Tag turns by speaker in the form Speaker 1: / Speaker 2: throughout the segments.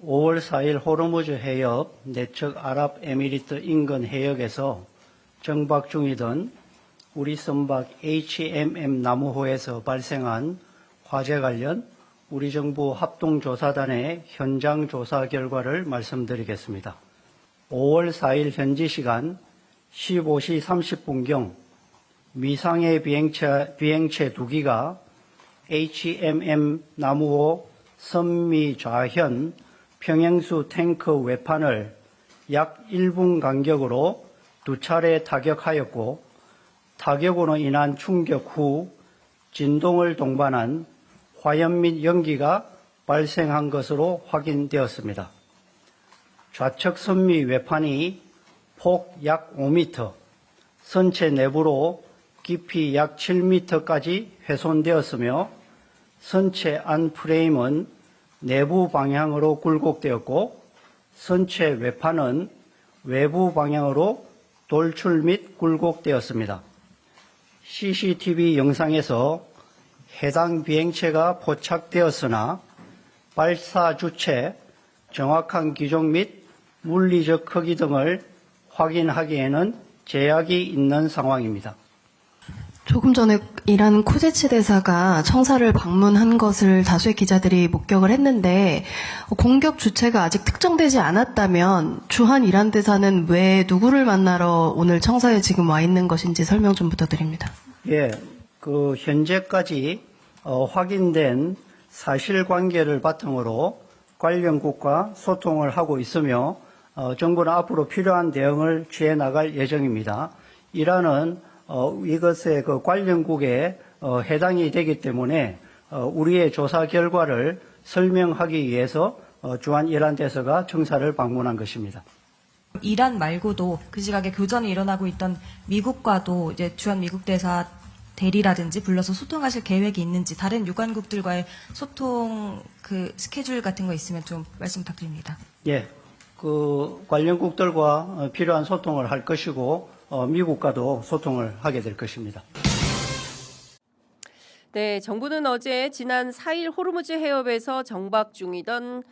Speaker 1: 5월 4일 호르무즈 해협 내측 아랍에미리트 인근 해역에서 정박 중이던 우리 선박 HMM 나무호에서 발생한 화재 관련 우리 정부 합동조사단의 현장 조사 결과를 말씀드리겠습니다. 5월 4일 현지 시간 15시 30분경 미상의 비행체 2기가 HMM 나무호 선미 좌현 평행수 탱크 외판을 약 1분 간격으로 2차례 타격하였고, 타격으로 인한 충격 후 진동을 동반한 화염 및 연기가 발생한 것으로 확인되었습니다. 좌측 선미 외판이 폭 약 5m, 선체 내부로 깊이 약 7m까지 훼손되었으며 선체 안 프레임은 내부 방향으로 굴곡되었고 선체 외판은 외부 방향으로 돌출 및 굴곡되었습니다. CCTV 영상에서 해당 비행체가 포착되었으나 발사 주체, 정확한 기종 및 물리적 크기 등을 확인하기에는 제약이 있는 상황입니다.
Speaker 2: 조금 전에 이란 코제치 대사가 청사를 방문한 것을 다수의 기자들이 목격을 했는데, 공격 주체가 아직 특정되지 않았다면 주한 이란 대사는 왜 누구를 만나러 오늘 청사에 지금 와 있는 것인지 설명 좀 부탁드립니다.
Speaker 1: 예, 현재까지 확인된 사실관계를 바탕으로 관련국과 소통을 하고 있으며 정부는 앞으로 필요한 대응을 취해 나갈 예정입니다. 이란은 이것의 관련국에 해당이 되기 때문에 우리의 조사 결과를 설명하기 위해서 주한 이란 대사가 청사를 방문한 것입니다.
Speaker 3: 이란 말고도 그 시각에 교전이 일어나고 있던 미국과도 이제 주한 미국 대사 대리라든지 불러서 소통하실 계획이 있는지, 다른 유관국들과의 소통 스케줄 같은 거 있으면 좀 말씀 부탁드립니다.
Speaker 1: 예, 관련국들과 필요한 소통을 할 것이고 미국과도 소통을 하게 될 것입니다.
Speaker 4: 네, 정부는 어제 지난 4일 호르무즈 해협에서 정박 중이던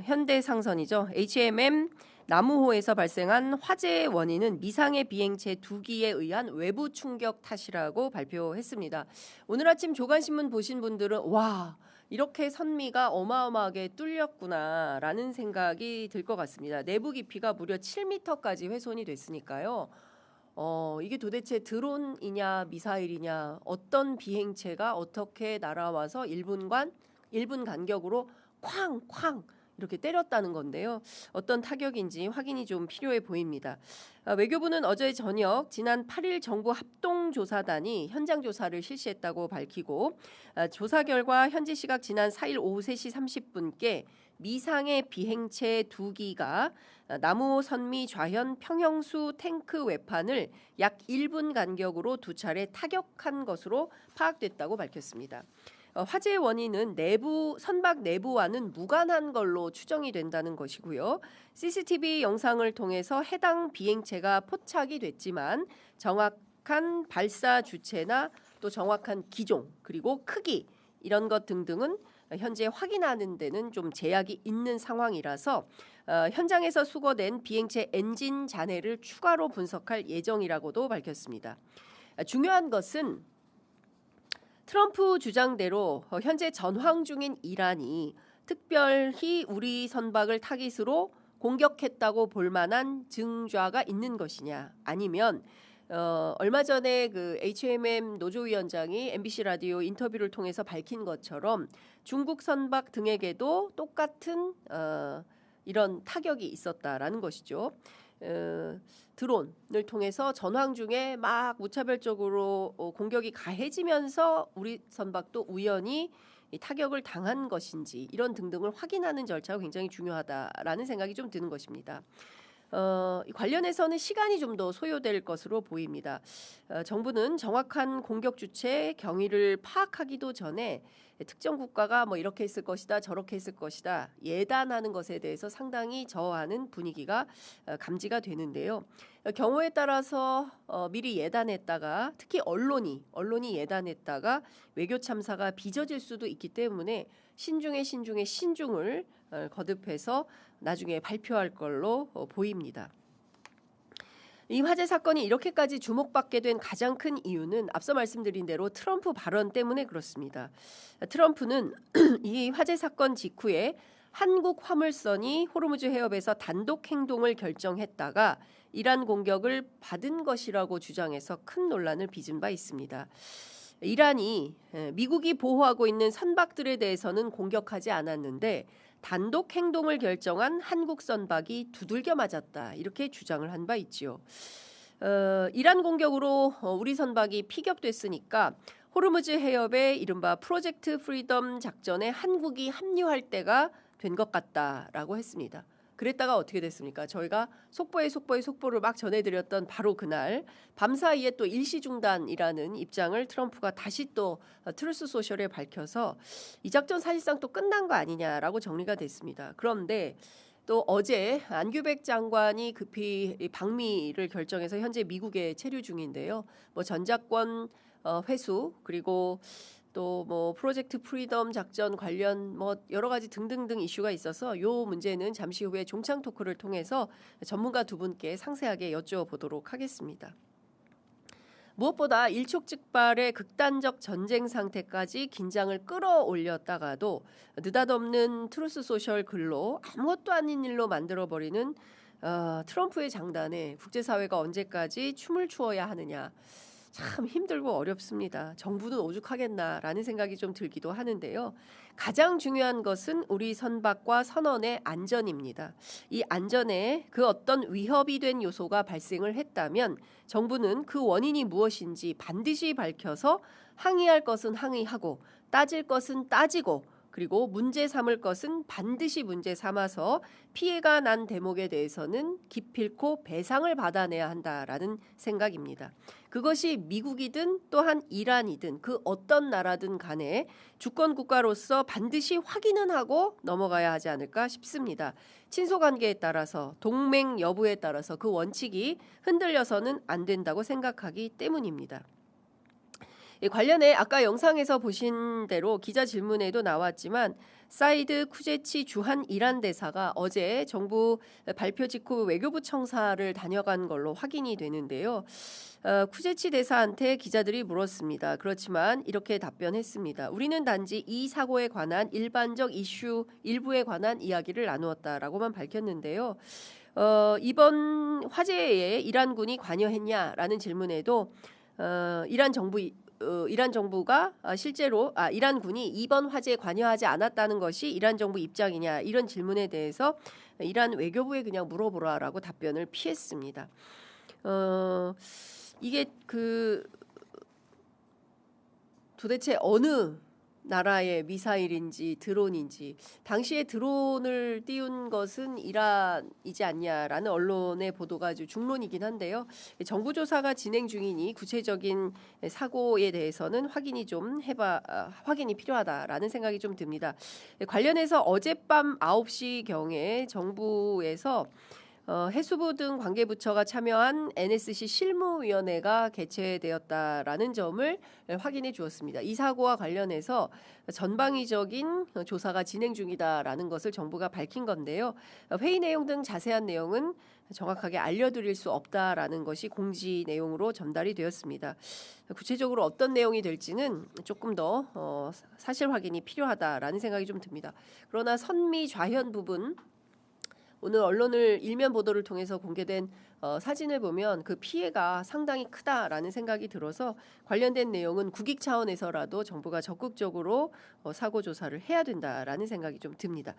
Speaker 4: 현대상선이죠. HMM 나무호에서 발생한 화재의 원인은 미상의 비행체 2기에 의한 외부 충격 탓이라고 발표했습니다. 오늘 아침 조간신문 보신 분들은 와, 이렇게 선미가 어마어마하게 뚫렸구나라는 생각이 들 것 같습니다. 내부 깊이가 무려 7m까지 훼손이 됐으니까요. 이게 도대체 드론이냐 미사일이냐, 어떤 비행체가 어떻게 날아와서 1분 간격으로 쾅쾅 이렇게 때렸다는 건데요. 어떤 타격인지 확인이 좀 필요해 보입니다. 외교부는 어제 저녁 지난 8일 정부 합동조사단이 현장 조사를 실시했다고 밝히고, 조사 결과 현지 시각 지난 4일 오후 3시 30분께 미상의 비행체 2기가 나무호 선미 좌현 평형수 탱크 외판을 약 1분 간격으로 2차례 타격한 것으로 파악됐다고 밝혔습니다. 화재의 원인은 선박 내부와는 무관한 걸로 추정이 된다는 것이고요. CCTV 영상을 통해서 해당 비행체가 포착이 됐지만 정확한 발사 주체나 또 정확한 기종, 그리고 크기 이런 것 등등은 현재 확인하는 데는 좀 제약이 있는 상황이라서 현장에서 수거된 비행체 엔진 잔해를 추가로 분석할 예정이라고도 밝혔습니다. 중요한 것은 트럼프 주장대로 현재 전황 중인 이란이 특별히 우리 선박을 타깃으로 공격했다고 볼 만한 증좌가 있는 것이냐, 아니면 얼마 전에 HMM 노조위원장이 MBC 라디오 인터뷰를 통해서 밝힌 것처럼 중국 선박 등에게도 똑같은 이런 타격이 있었다라는 것이죠. 드론을 통해서 전황 중에 막 무차별적으로 공격이 가해지면서 우리 선박도 우연히 타격을 당한 것인지, 이런 등등을 확인하는 절차가 굉장히 중요하다라는 생각이 좀 드는 것입니다. 관련해서는 시간이 좀 더 소요될 것으로 보입니다. 정부는 정확한 공격 주체 경위를 파악하기도 전에 특정 국가가 뭐 이렇게 했을 것이다, 저렇게 했을 것이다 예단하는 것에 대해서 상당히 저하는 분위기가 감지가 되는데요. 경우에 따라서 미리 예단했다가 특히 언론이 예단했다가 외교 참사가 빚어질 수도 있기 때문에 신중에 신중을 거듭해서 나중에 발표할 걸로 보입니다. 이 화재 사건이 이렇게까지 주목받게 된 가장 큰 이유는 앞서 말씀드린 대로 트럼프 발언 때문에 그렇습니다. 트럼프는 이 화재 사건 직후에 한국 화물선이 호르무즈 해협에서 단독 행동을 결정했다가 이란 공격을 받은 것이라고 주장해서 큰 논란을 빚은 바 있습니다. 이란이 미국이 보호하고 있는 선박들에 대해서는 공격하지 않았는데 단독 행동을 결정한 한국 선박이 두들겨 맞았다 이렇게 주장을 한 바 있지요. 이란 공격으로 우리 선박이 피격됐으니까 호르무즈 해협의 이른바 프로젝트 프리덤 작전에 한국이 합류할 때가 된 것 같다라고 했습니다. 그랬다가 어떻게 됐습니까? 저희가 속보를 막 전해드렸던 바로 그날 밤사이에 또 일시 중단이라는 입장을 트럼프가 다시 또 트루스 소셜에 밝혀서 이 작전 사실상 또 끝난 거 아니냐라고 정리가 됐습니다. 그런데 또 어제 안규백 장관이 급히 방미를 결정해서 현재 미국에 체류 중인데요. 뭐 전작권 회수 그리고 또 뭐 프로젝트 프리덤 작전 관련 뭐 여러 가지 등등등 이슈가 있어서 요 문제는 잠시 후에 종창 토크를 통해서 전문가 두 분께 상세하게 여쭤보도록 하겠습니다. 무엇보다 일촉즉발의 극단적 전쟁 상태까지 긴장을 끌어올렸다가도 느닷없는 트루스 소셜 글로 아무것도 아닌 일로 만들어버리는 트럼프의 장단에 국제사회가 언제까지 춤을 추어야 하느냐. 참 힘들고 어렵습니다. 정부는 오죽하겠나라는 생각이 좀 들기도 하는데요. 가장 중요한 것은 우리 선박과 선원의 안전입니다. 이 안전에 그 어떤 위협이 된 요소가 발생을 했다면 정부는 그 원인이 무엇인지 반드시 밝혀서 항의할 것은 항의하고 따질 것은 따지고 그리고 문제 삼을 것은 반드시 문제 삼아서 피해가 난 대목에 대해서는 기필코 배상을 받아내야 한다라는 생각입니다. 그것이 미국이든 또한 이란이든 그 어떤 나라든 간에 주권 국가로서 반드시 확인은 하고 넘어가야 하지 않을까 싶습니다. 친소관계에 따라서 동맹 여부에 따라서 그 원칙이 흔들려서는 안 된다고 생각하기 때문입니다. 관련해 아까 영상에서 보신 대로 기자 질문에도 나왔지만 사이드 쿠제치 주한 이란 대사가 어제 정부 발표 직후 외교부 청사를 다녀간 걸로 확인이 되는데요. 쿠제치 대사한테 기자들이 물었습니다. 그렇지만 이렇게 답변했습니다. 우리는 단지 이 사고에 관한 일반적 이슈 일부에 관한 이야기를 나누었다라고만 밝혔는데요. 이번 화재에 이란군이 관여했냐라는 질문에도 이란 정부가 실제로 이란군이 이번 화재에 관여하지 않았다는 것이 이란 정부 입장이냐 이런 질문에 대해서 이란 외교부에 그냥 물어보라라고 답변을 피했습니다. 이게 도대체 어느 나라의 미사일인지 드론인지 당시에 드론을 띄운 것은 이란이지 않냐라는 언론의 보도가 아주 중론이긴 한데요. 정부 조사가 진행 중이니 구체적인 사고에 대해서는 확인이 필요하다라는 생각이 좀 듭니다. 관련해서 어젯밤 9시경에 정부에서 해수부 등 관계부처가 참여한 NSC 실무위원회가 개최되었다라는 점을 확인해 주었습니다. 이 사고와 관련해서 전방위적인 조사가 진행 중이다라는 것을 정부가 밝힌 건데요. 회의 내용 등 자세한 내용은 정확하게 알려드릴 수 없다라는 것이 공지 내용으로 전달이 되었습니다. 구체적으로 어떤 내용이 될지는 조금 더 사실 확인이 필요하다라는 생각이 좀 듭니다. 그러나 선미 좌현 부분 오늘 언론을 일면 보도를 통해서 공개된 사진을 보면 그 피해가 상당히 크다라는 생각이 들어서 관련된 내용은 국익 차원에서라도 정부가 적극적으로 사고 조사를 해야 된다라는 생각이 좀 듭니다.